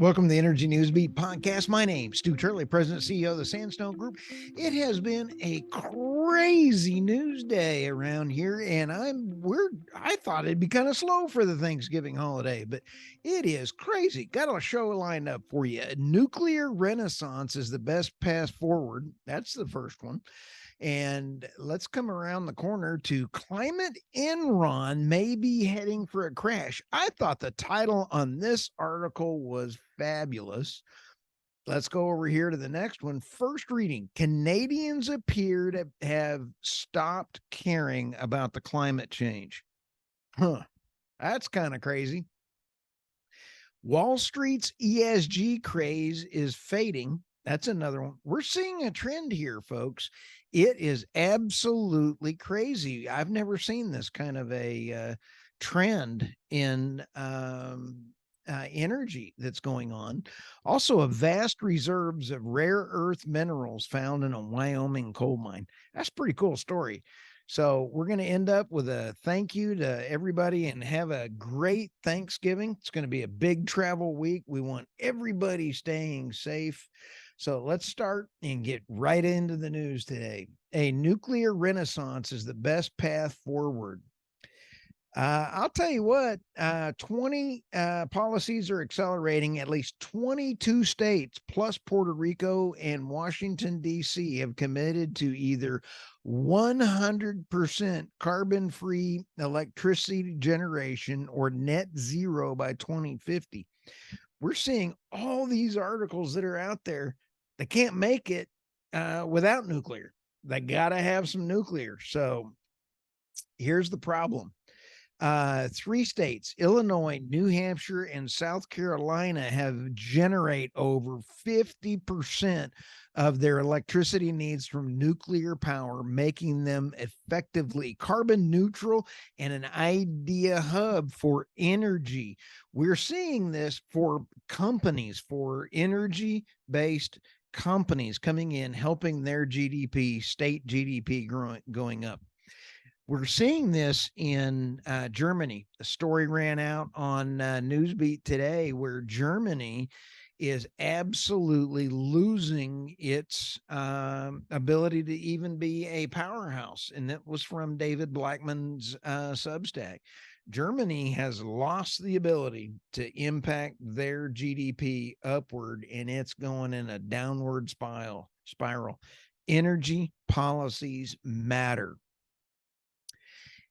Welcome to the Energy News Beat podcast. My name's Stuart Turley, President and CEO of the Sandstone Group. It has been a crazy news day around here, and I thought it'd be kind of slow for the Thanksgiving holiday, but it is crazy. Got a show lined up for you. Nuclear renaissance is the best path forward. That's the first one. And let's come around the corner to climate Enron may be heading for a crash. I thought the title on this article was fabulous. Let's go over here to the next one. First reading, Canadians appear to have stopped caring about the climate change. That's kind of crazy. Wall Street's ESG craze is fading. That's another one. We're seeing a trend here, folks. It is absolutely crazy. I've never seen this kind of a trend in energy that's going on. Also, a vast reserves of rare earth minerals found in a Wyoming coal mine. That's a pretty cool story. So we're going to end up with a thank you to everybody and have a great Thanksgiving. It's going to be a big travel week. We want everybody staying safe. So let's start and get right into the news today. A nuclear renaissance is the best path forward. I'll tell you what, 20 policies are accelerating. At least 22 states, plus Puerto Rico and Washington, D.C., have committed to either 100% carbon free electricity generation or net zero by 2050. We're seeing all these articles that are out there. They can't make it without nuclear. They got to have some nuclear. So here's the problem. 3 states, Illinois, New Hampshire, and South Carolina, have generate over 50% of their electricity needs from nuclear power, making them effectively carbon neutral and an idea hub for energy. We're seeing this for companies, for energy-based companies coming in, helping their GDP, state GDP going up. We're seeing this in Germany. The story ran out on Newsbeat today where Germany is absolutely losing its ability to even be a powerhouse. And that was from David Blackman's Substack. Germany has lost the ability to impact their GDP upward, and it's going in a downward spiral. Energy policies matter.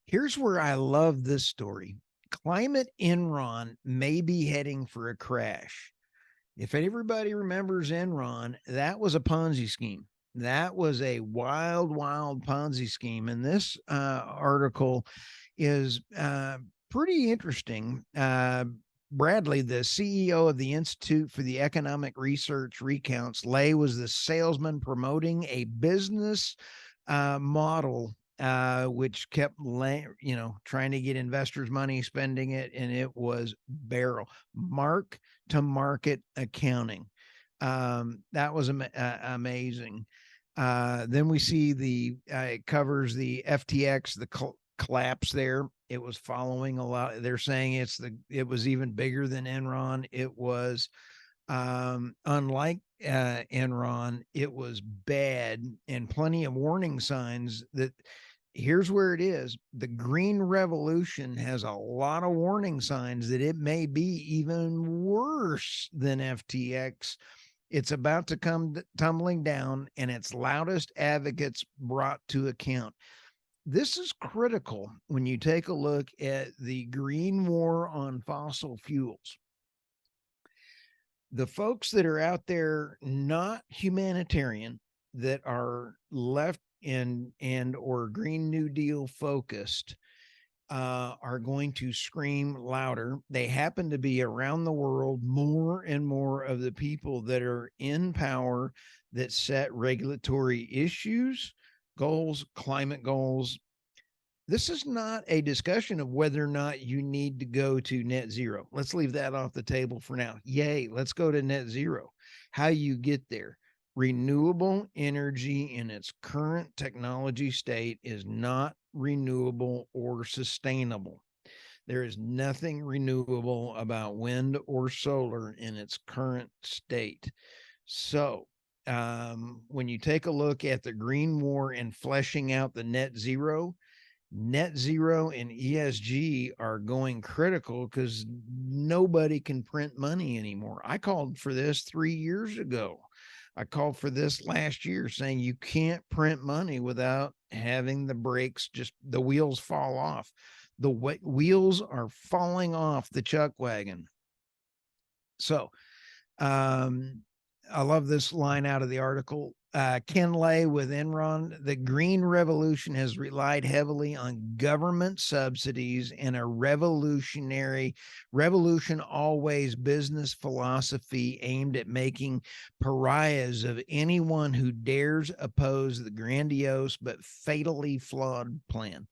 Here's where I love this story. Climate Enron may be heading for a crash. If everybody remembers Enron, that was a Ponzi scheme. That was a wild, wild Ponzi scheme. And this article is pretty interesting. Bradley, the CEO of the Institute for the Economic Research, recounts Lay was the salesman promoting a business model which kept, trying to get investors' money, spending it, and it was barrel mark to market accounting. That was amazing. Then we see it covers the FTX, the collapse there. It was following a lot. They're saying it was even bigger than Enron. It was unlike Enron, it was bad, and plenty of warning signs that here's where it is. The green revolution has a lot of warning signs that it may be even worse than FTX. It's about to come tumbling down, and its loudest advocates brought to account. This is critical when you take a look at the green war on fossil fuels. The folks that are out there not humanitarian, that are left and or Green New Deal focused, are going to scream louder. They happen to be around the world. More and more of the people that are in power that set regulatory issues, goals, climate goals. This is not a discussion of whether or not you need to go to net zero. Let's leave that off the table for now. Yay, let's go to net zero. How you get there. Renewable energy in its current technology state is not renewable or sustainable. There is nothing renewable about wind or solar in its current state. So, when you take a look at the green war and fleshing out the net zero and ESG are going critical because nobody can print money anymore. I called for this 3 years ago. I called for this last year saying you can't print money without having the brakes, just the wheels fall off. The wheels are falling off the chuck wagon. So, um, I love this line out of the article. Ken Lay with Enron, the green revolution has relied heavily on government subsidies and a revolution always business philosophy aimed at making pariahs of anyone who dares oppose the grandiose but fatally flawed plan.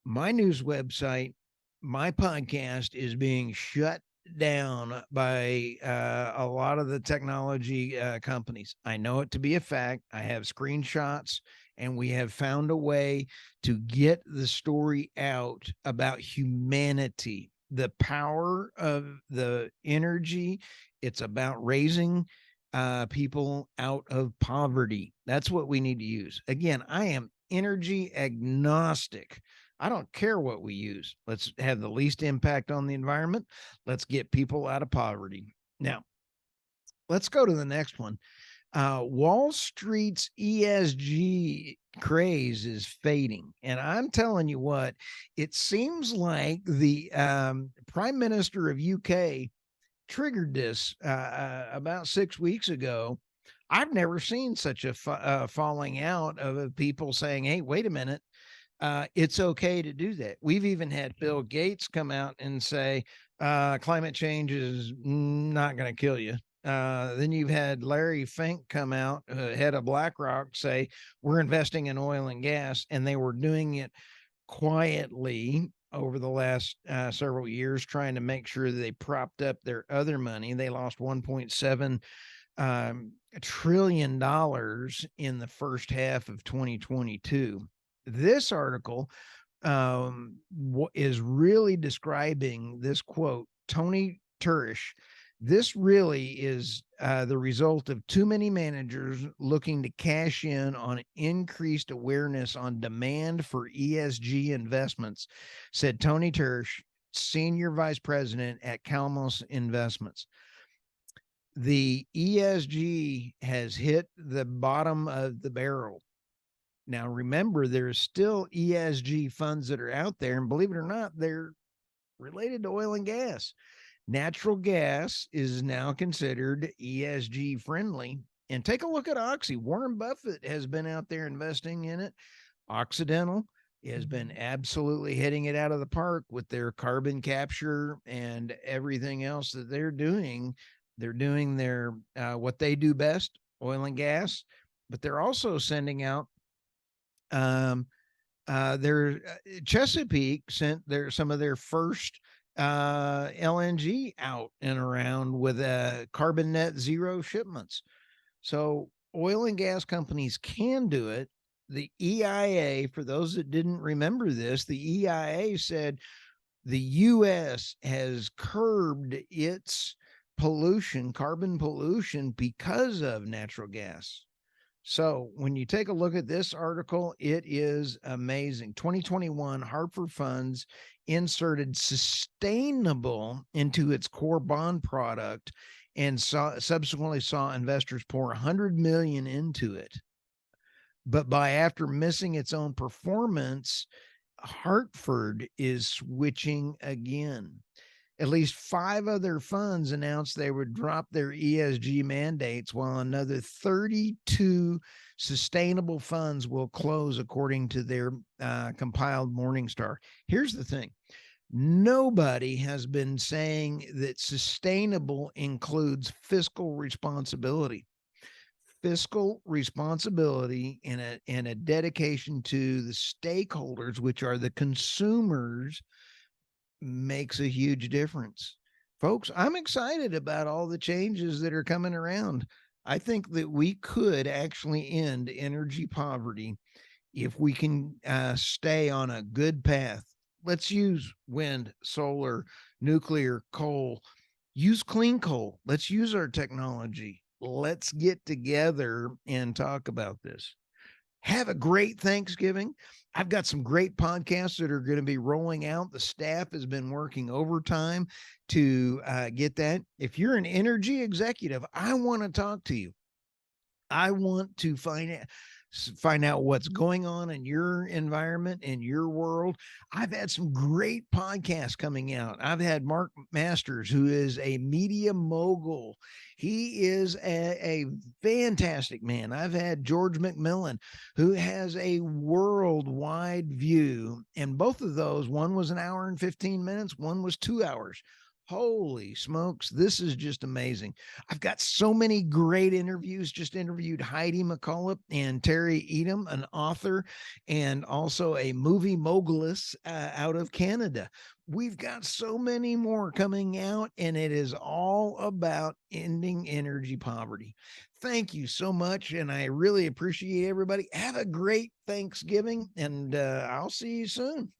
My news website, my podcast is being shut down by a lot of the technology companies. I know it to be a fact. I have screenshots, and we have found a way to get the story out about humanity, the power of the energy. It's about raising people out of poverty. That's what we need to use. Again, I am energy agnostic. I don't care what we use. Let's have the least impact on the environment. Let's get people out of poverty. Now, let's go to the next one. Wall Street's ESG craze is fading. And I'm telling you what, it seems like the Prime Minister of UK triggered this about 6 weeks ago. I've never seen such a falling out of people saying, hey, wait a minute. It's okay to do that. We've even had Bill Gates come out and say climate change is not going to kill you. Then you've had Larry Fink come out, head of BlackRock, say we're investing in oil and gas, and they were doing it quietly over the last several years, trying to make sure that they propped up their other money. They lost $1.7 trillion in the first half of 2022. This article is really describing this quote, Tony Turrish. This really is the result of too many managers looking to cash in on increased awareness on demand for ESG investments, said Tony Turrish, Senior Vice President at Calmos Investments. The ESG has hit the bottom of the barrel. Now, remember, there's still ESG funds that are out there, and believe it or not, they're related to oil and gas. Natural gas is now considered ESG friendly. And take a look at Oxy. Warren Buffett has been out there investing in it. Occidental has been absolutely hitting it out of the park with their carbon capture and everything else that they're doing. They're doing their what they do best, oil and gas, but they're also sending out their Chesapeake sent some of their first LNG out and around with carbon net zero shipments. So oil and gas companies can do it. The EIA, for those that didn't remember this, the EIA said the U.S. has curbed its pollution, carbon pollution, because of natural gas. So when you take a look at this article, it is amazing. 2021 Hartford Funds inserted sustainable into its core bond product and subsequently saw investors pour 100 million into it. But after missing its own performance, Hartford is switching again. At least 5 other funds announced they would drop their ESG mandates, while another 32 sustainable funds will close, according to their compiled Morningstar. Here's the thing. Nobody has been saying that sustainable includes fiscal responsibility. Fiscal responsibility and a dedication to the stakeholders, which are the consumers, makes a huge difference. Folks, I'm excited about all the changes that are coming around. I think that we could actually end energy poverty if we can stay on a good path. Let's use wind, solar, nuclear, coal. Use clean coal. Let's use our technology. Let's get together and talk about this. Have a great Thanksgiving. I've got some great podcasts that are going to be rolling out. The staff has been working overtime to get that. If you're an energy executive, I want to talk to you. I want to find out what's going on in your environment, in your world. I've had some great podcasts coming out. I've had Mark Masters, who is a media mogul. He is a fantastic man. I've had George McMillan, who has a worldwide view. And both of those, one was an hour and 15 minutes, one was 2 hours. Holy smokes, this is just amazing. I've got so many great interviews. Just interviewed Heidi McCullough and Terry Edom, an author and also a movie mogulist out of Canada. We've got so many more coming out, and it is all about ending energy poverty. Thank you so much, and I really appreciate everybody. Have a great Thanksgiving, and I'll see you soon.